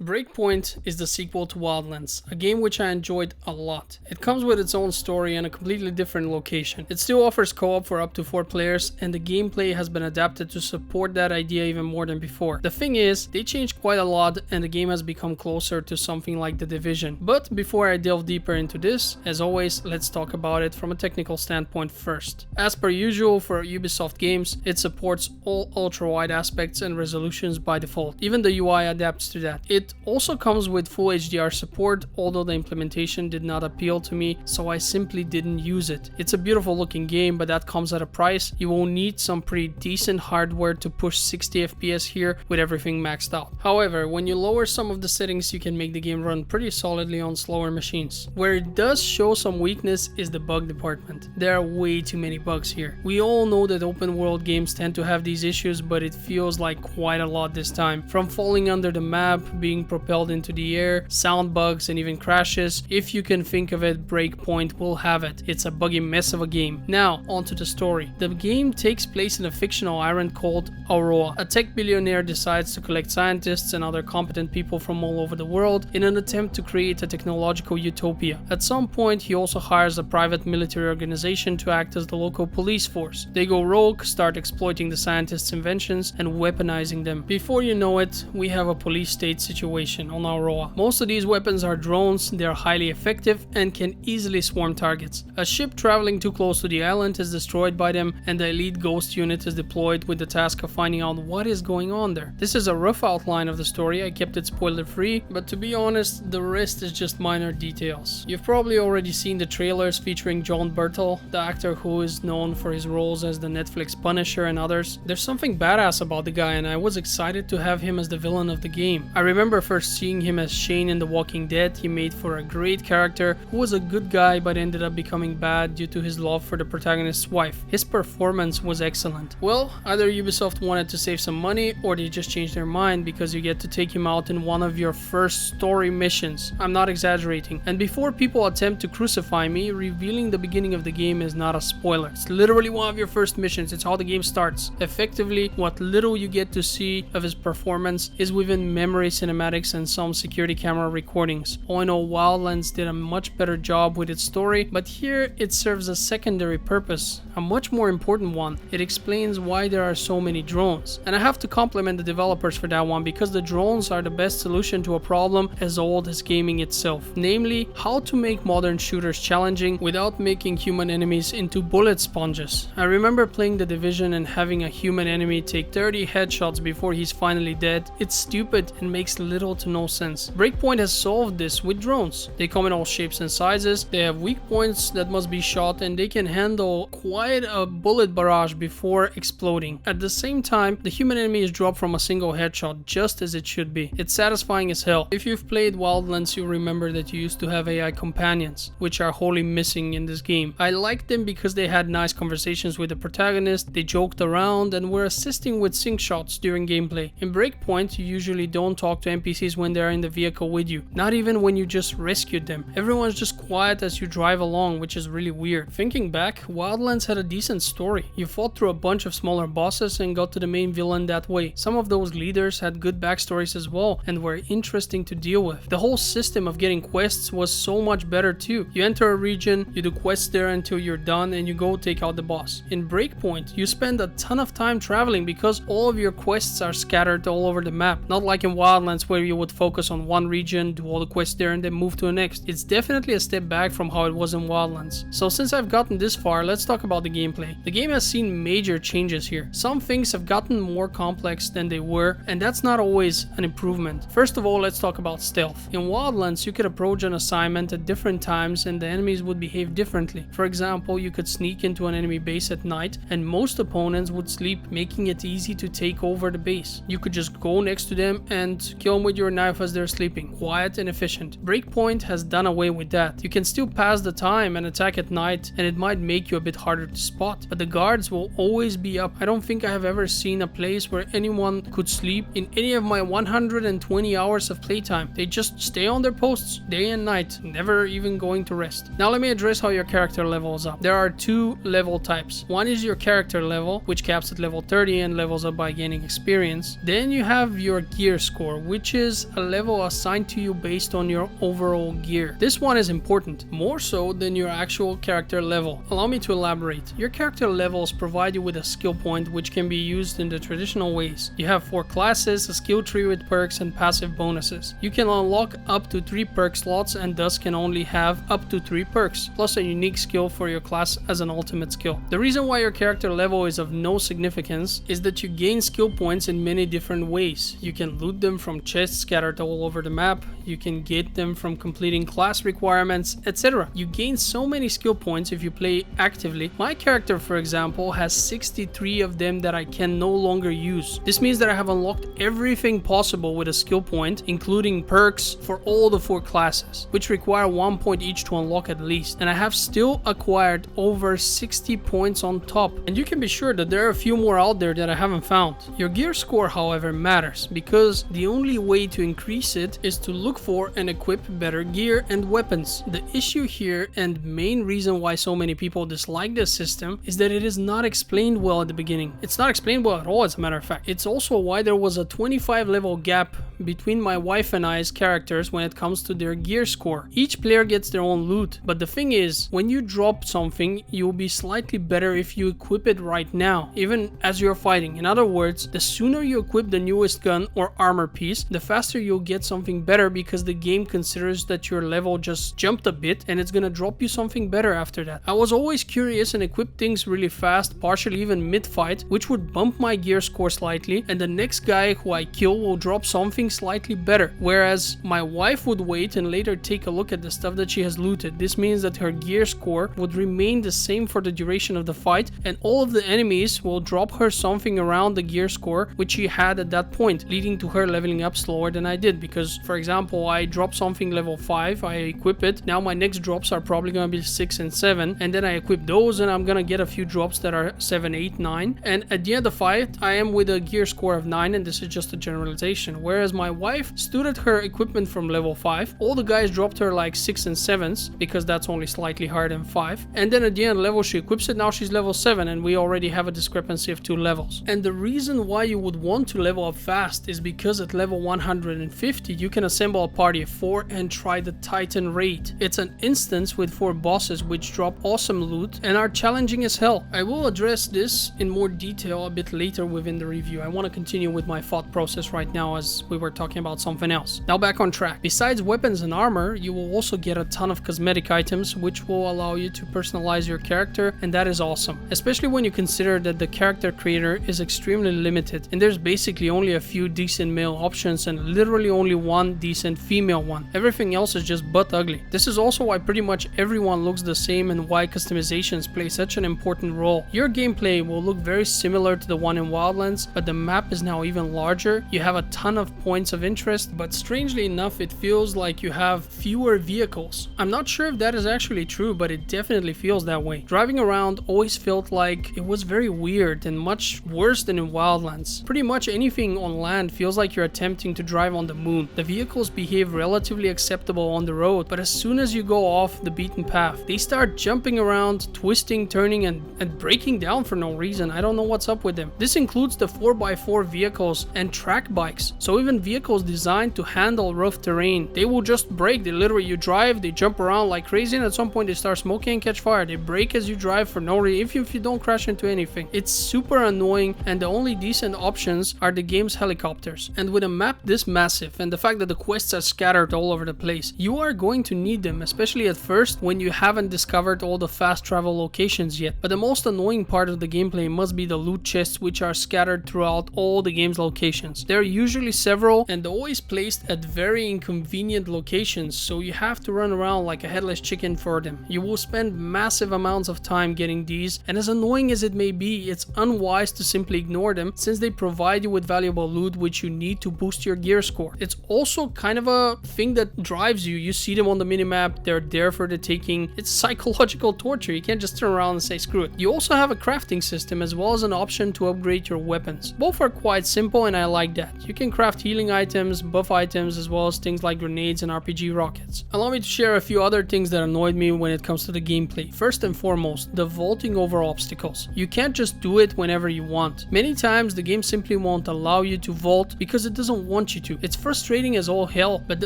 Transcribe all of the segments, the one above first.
Breakpoint is the sequel to Wildlands, a game which I enjoyed a lot. It comes with its own story and a completely different location. It still offers co-op for up to 4 players, and the gameplay has been adapted to support that idea even more than before. The thing is, they changed quite a lot and the game has become closer to something like The Division. But before I delve deeper into this, as always, let's talk about it from a technical standpoint first. As per usual for Ubisoft games, it supports all ultra-wide aspects and resolutions by default. Even the UI adapts to that. It also comes with full HDR support, although the implementation did not appeal to me, so I simply didn't use it. It's a beautiful looking game, but that comes at a price. You will need some pretty decent hardware to push 60 FPS here with everything maxed out. However, when you lower some of the settings, you can make the game run pretty solidly on slower machines. Where it does show some weakness is the bug department. There are way too many bugs here. We all know that open world games tend to have these issues, but it feels like quite a lot this time. From falling under the map, being propelled into the air, sound bugs, and even crashes. If you can think of it, Breakpoint will have it. It's a buggy mess of a game. Now, onto the story. The game takes place in a fictional island called Aurora. A tech billionaire decides to collect scientists and other competent people from all over the world in an attempt to create a technological utopia. At some point, he also hires a private military organization to act as the local police force. They go rogue, start exploiting the scientists' inventions and weaponizing them. Before you know it, we have a police state situation on Aurora. Most of these weapons are drones, they are highly effective and can easily swarm targets. A ship traveling too close to the island is destroyed by them, and the elite ghost unit is deployed with the task of finding out what is going on there. This is a rough outline of the story. I kept it spoiler free, but to be honest, the rest is just minor details. You've probably already seen the trailers featuring John Bertel, the actor who is known for his roles as the Netflix Punisher and others. There's something badass about the guy, and I was excited to have him as the villain of the game. I remember first seeing him as Shane in The Walking Dead. He made for a great character who was a good guy but ended up becoming bad due to his love for the protagonist's wife. His performance was excellent. Well, either Ubisoft wanted to save some money or they just changed their mind, because you get to take him out in one of your first story missions. I'm not exaggerating. And before people attempt to crucify me, revealing the beginning of the game is not a spoiler. It's literally one of your first missions. It's how the game starts. Effectively, what little you get to see of his performance is within memory cinematics and some security camera recordings. All in all, Wildlands did a much better job with its story, but here it serves a secondary purpose, a much more important one. It explains why there are so many drones. And I have to compliment the developers for that one, because the drones are the best solution to a problem as old as gaming itself. Namely, how to make modern shooters challenging without making human enemies into bullet sponges. I remember playing The Division and having a human enemy take 30 headshots before he's finally dead. It's stupid and makes little to no sense. Breakpoint has solved this with drones. They come in all shapes and sizes, they have weak points that must be shot, and they can handle quite a bullet barrage before exploding. At the same time, the human enemy is dropped from a single headshot, just as it should be. It's satisfying as hell. If you've played Wildlands, you'll remember that you used to have AI companions, which are wholly missing in this game. I liked them because they had nice conversations with the protagonist, they joked around, and were assisting with sync shots during gameplay. In Breakpoint, you usually don't talk to NPCs when they're in the vehicle with you, not even when you just rescued them. Everyone's just quiet as you drive along, which is really weird. Thinking back, Wildlands had a decent story. You fought through a bunch of smaller bosses and got to the main villain that way. Some of those leaders had good backstories as well and were interesting to deal with. The whole system of getting quests was so much better too. You enter a region, you do quests there until you're done, and you go take out the boss. In Breakpoint, you spend a ton of time traveling because all of your quests are scattered all over the map. Not like in Wildlands where you would focus on one region, do all the quests there, and then move to the next. It's definitely a step back from how it was in Wildlands. So since I've gotten this far, let's talk about the gameplay. The game has seen major changes here. Some things have gotten more complex than they were, and that's not always an improvement. First of all, let's talk about stealth. In Wildlands, you could approach an assignment at different times and the enemies would behave differently. For example, you could sneak into an enemy base at night and most opponents would sleep, making it easy to take over the base. You could just go next to them and kill them with your knife as they're sleeping. Quiet and efficient. Breakpoint has done away with that. You can still pass the time and attack at night, and it might make you a bit harder to spot, but the guards will always be up. I don't think I have ever seen a place where anyone could sleep in any of my 120 hours of playtime. They just stay on their posts day and night, never even going to rest. Now let me address how your character levels up. There are two level types. One is your character level, which caps at level 30 and levels up by gaining experience. Then you have your gear score, which which is a level assigned to you based on your overall gear. This one is important, more so than your actual character level. Allow me to elaborate. Your character levels provide you with a skill point which can be used in the traditional ways. You have 4 classes, a skill tree with perks and passive bonuses. You can unlock up to 3 perk slots and thus can only have up to 3 perks, plus a unique skill for your class as an ultimate skill. The reason why your character level is of no significance is that you gain skill points in many different ways. You can loot them from chests scattered all over the map, you can get them from completing class requirements, etc. You gain so many skill points if you play actively. My character, for example, has 63 of them that I can no longer use. This means that I have unlocked everything possible with a skill point, including perks for all the 4 classes, which require 1 point each to unlock at least. And I have still acquired over 60 points on top. And you can be sure that there are a few more out there that I haven't found. Your gear score, however, matters because the only way to increase it is to look for and equip better gear and weapons. The issue here and main reason why so many people dislike this system is that it is not explained well at the beginning. It's not explained well at all, as a matter of fact. It's also why there was a 25 level gap between my wife and I's characters when it comes to their gear score. Each player gets their own loot, but the thing is, when you drop something, you'll be slightly better if you equip it right now, even as you're fighting. In other words, the sooner you equip the newest gun or armor piece, the faster you'll get something better because the game considers that your level just jumped a bit and it's gonna drop you something better after that. I was always curious and equipped things really fast, partially even mid-fight, which would bump my gear score slightly, and the next guy who I kill will drop something slightly better, whereas my wife would wait and later take a look at the stuff that she has looted. This means that her gear score would remain the same for the duration of the fight, and all of the enemies will drop her something around the gear score which she had at that point, leading to her leveling up slower than I did. Because, for example, I drop something level 5, I equip it, now my next drops are probably gonna be 6 and 7, and then I equip those and I'm gonna get a few drops that are 7, 8, 9, and at the end of the fight I am with a gear score of 9, and this is just a generalization. Whereas my wife stood at her equipment from level 5, all the guys dropped her like 6 and 7s because that's only slightly higher than 5, and then at the end level she equips it, now she's level 7 and we already have a discrepancy of 2 levels. And the reason why you would want to level up fast is because at level 150 you can assemble a party of 4 and try the Titan raid. It's an instance with 4 bosses which drop awesome loot and are challenging as hell. I will address this in more detail a bit later within the review. I want to continue with my thought process right now as we were talking about something else. Now back on track. Besides weapons and armor, you will also get a ton of cosmetic items which will allow you to personalize your character, and that is awesome. Especially when you consider that the character creator is extremely limited and there's basically only a few decent male options and literally only one decent female one. Everything else is just butt ugly. This is also why pretty much everyone looks the same and why customizations play such an important role. Your gameplay will look very similar to the one in Wildlands, but the map is now even larger. You have a ton of points of interest, but strangely enough it feels like you have fewer vehicles. I'm not sure if that is actually true, but it definitely feels that way. Driving around always felt like it was very weird and much worse than in Wildlands. Pretty much anything on land feels like you're attempting to drive on the moon. The vehicles behave relatively acceptable on the road, but as soon as you go off the beaten path, they start jumping around, twisting, turning, and breaking down for no reason. I don't know what's up with them. This includes the 4x4 vehicles and track bikes. So even vehicles designed to handle rough terrain, they will just break. They literally, you drive, they jump around like crazy, and at some point they start smoking and catch fire. They break as you drive for no reason, if you don't crash into anything. It's super annoying, and the only decent options are the game's helicopters. And with a map this massive and the fact that the quests are scattered all over the place, you are going to need them, especially at first when you haven't discovered all the fast travel locations yet. But the most annoying part of the gameplay must be the loot chests, which are scattered throughout all the game's locations. There are usually several and always placed at very inconvenient locations, so you have to run around like a headless chicken for them. You will spend massive amounts of time getting these, and as annoying as it may be, it's unwise to simply ignore them since they provide you with valuable loot which you need to boost your gear score. It's also kind of a thing that drives you. You see them on the minimap, they're there for the taking. It's psychological torture. You can't just turn around and say screw it. You also have a crafting system as well as an option to upgrade your weapons. Both are quite simple and I like that. You can craft healing items, buff items, as well as things like grenades and RPG rockets. Allow me to share a few other things that annoyed me when it comes to the gameplay. First and foremost, the vaulting over obstacles. You can't just do it whenever you want. Many times the game simply won't allow you to vault because it doesn't want want you to. It's frustrating as all hell, but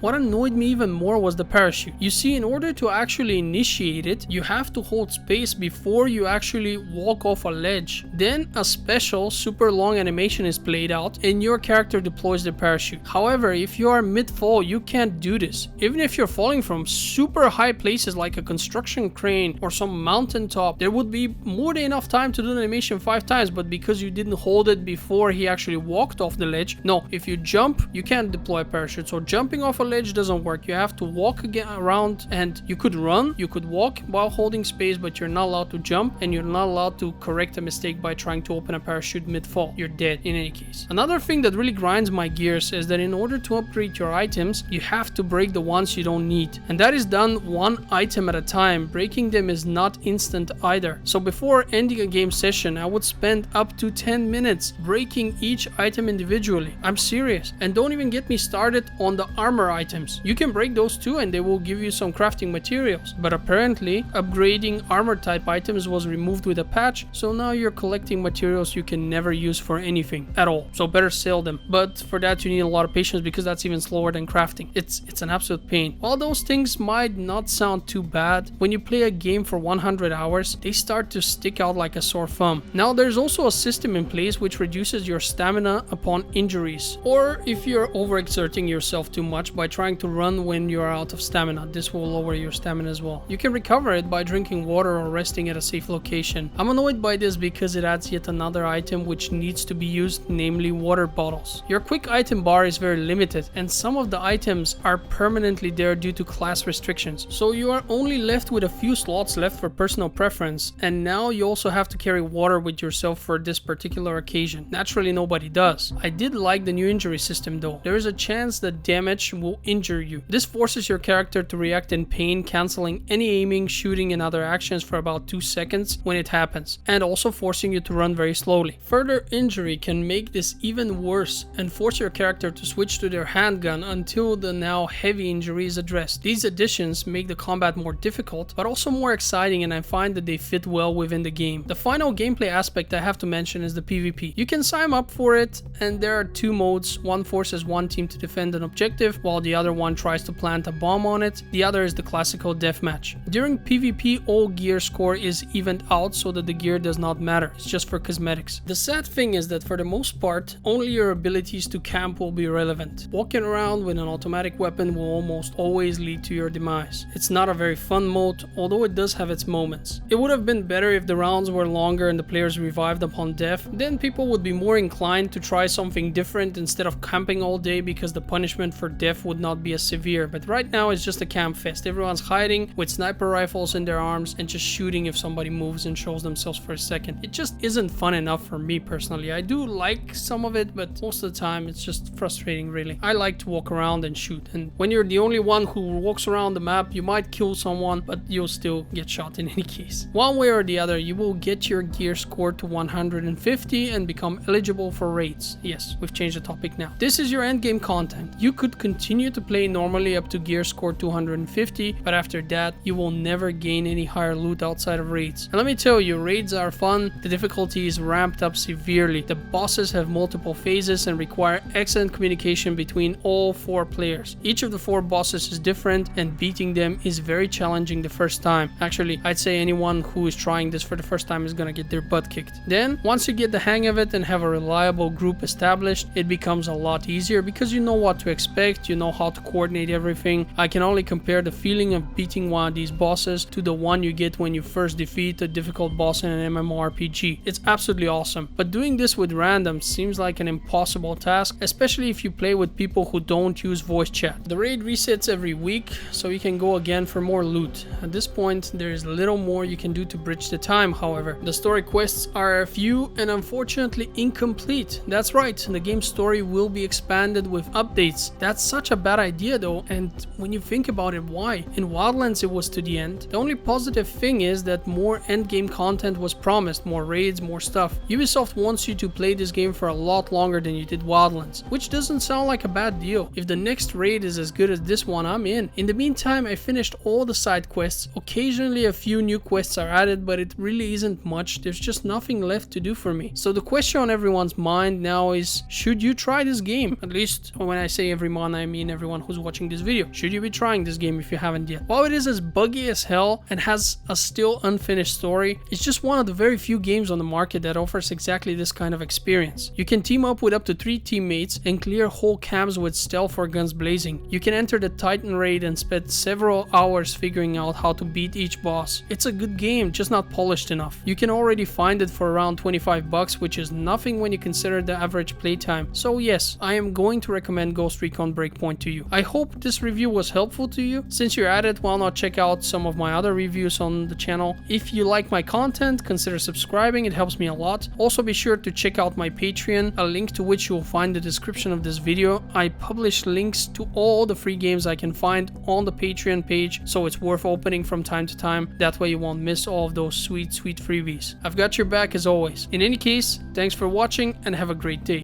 what annoyed me even more was the parachute. You see, in order to actually initiate it, you have to hold space before you actually walk off a ledge. Then a special super long animation is played out and your character deploys the parachute. However, if you are mid-fall, you can't do this. Even if you're falling from super high places like a construction crane or some mountaintop, there would be more than enough time to do the animation 5 times, but because you didn't hold it before he actually walked off the ledge, no, if you jump, you can't deploy a parachute. So jumping off a ledge doesn't work. You have to walk again around, and you could run, you could walk while holding space, but you're not allowed to jump, and you're not allowed to correct a mistake by trying to open a parachute mid-fall. You're dead in any case. Another thing that really grinds my gears is that in order to upgrade your items, you have to break the ones you don't need. And that is done one item at a time. Breaking them is not instant either. So before ending a game session, I would spend up to 10 minutes breaking each item individually. I'm serious. And don't even get me started on the armor items. You can break those too and they will give you some crafting materials. But apparently, upgrading armor type items was removed with a patch, so now you're collecting materials you can never use for anything at all. So better sell them. But for that you need a lot of patience because that's even slower than crafting. It's an absolute pain. While those things might not sound too bad, when you play a game for 100 hours, they start to stick out like a sore thumb. Now there's also a system in place which reduces your stamina upon injuries, or if you're overexerting yourself too much by trying to run when you're out of stamina. This will lower your stamina as well. You can recover it by drinking water or resting at a safe location. I'm annoyed by this because it adds yet another item which needs to be used, namely water bottles. Your quick item bar is very limited and some of the items are permanently there due to class restrictions. So you are only left with a few slots left for personal preference, and now you also have to carry water with yourself for this particular occasion. Naturally nobody does. I did like the new injury system though. There is a chance that damage will injure you. This forces your character to react in pain, cancelling any aiming, shooting and other actions for about 2 seconds when it happens, and also forcing you to run very slowly. Further injury can make this even worse and force your character to switch to their handgun until the now heavy injury is addressed. These additions make the combat more difficult but also more exciting, and I find that they fit well within the game. The final gameplay aspect I have to mention is the PvP. You can sign up for it and there are 2 modes. One forces one team to defend an objective while the other one tries to plant a bomb on it. The other is the classical deathmatch. During PvP, all gear score is evened out so that the gear does not matter. It's just for cosmetics. The sad thing is that for the most part, only your abilities to camp will be relevant. Walking around with an automatic weapon will almost always lead to your demise. It's not a very fun mode, although it does have its moments. It would have been better if the rounds were longer and the players revived upon death. Then people would be more inclined to try something different instead of camping all day because the punishment for death would not be as severe. But right now it's just a camp fest. Everyone's hiding with sniper rifles in their arms and just shooting if somebody moves and shows themselves for a second. It just isn't fun enough for me personally. I do like some of it, but most of the time it's just frustrating really. I like to walk around and shoot, and when you're the only one who walks around the map, you might kill someone, but you'll still get shot in any case. One way or the other, you will get your gear score to 150 and become eligible for raids. Yes, we've changed the topic now. This is your endgame content. You could continue to play normally up to gear score 250, but after that, you will never gain any higher loot outside of raids. And let me tell you, raids are fun. The difficulty is ramped up severely. The bosses have multiple phases and require excellent communication between all 4 players. Each of the 4 bosses is different and beating them is very challenging the first time. Actually, I'd say anyone who is trying this for the first time is gonna get their butt kicked. Then, once you get the hang of it and have a reliable group established, it becomes a lot easier because you know what to expect, you know how to coordinate everything. I can only compare the feeling of beating one of these bosses to the one you get when you first defeat a difficult boss in an MMORPG. It's absolutely awesome, but doing this with randoms seems like an impossible task, especially if you play with people who don't use voice chat. The raid resets every week, so you can go again for more loot. At this point, there is little more you can do to bridge the time, however. The story quests are few and unfortunately incomplete. That's right, the game's story will be expanded with updates. That's such a bad idea though, and when you think about it, why? In Wildlands it was to the end. The only positive thing is that more endgame content was promised, more raids, more stuff. Ubisoft wants you to play this game for a lot longer than you did Wildlands, which doesn't sound like a bad deal. If the next raid is as good as this one, I'm in. In the meantime, I finished all the side quests. Occasionally a few new quests are added, but it really isn't much. There's just nothing left to do for me. So the question on everyone's mind now is, should you try this game. At least when I say everyone, I mean everyone who's watching this video. Should you be trying this game if you haven't yet? While it is as buggy as hell and has a still unfinished story, it's just one of the very few games on the market that offers exactly this kind of experience. You can team up with up to 3 teammates and clear whole camps with stealth or guns blazing. You can enter the Titan raid and spend several hours figuring out how to beat each boss. It's a good game, just not polished enough. You can already find it for around 25 bucks, which is nothing when you consider the average playtime. So yes, I am going to recommend Ghost Recon Breakpoint to you. I hope this review was helpful to you. Since you're at it, why not check out some of my other reviews on the channel. If you like my content, consider subscribing, it helps me a lot. Also be sure to check out my Patreon, a link to which you will find in the description of this video. I publish links to all the free games I can find on the Patreon page, so it's worth opening from time to time. That way you won't miss all of those sweet freebies. I've got your back as always. In any case, thanks for watching and have a great day.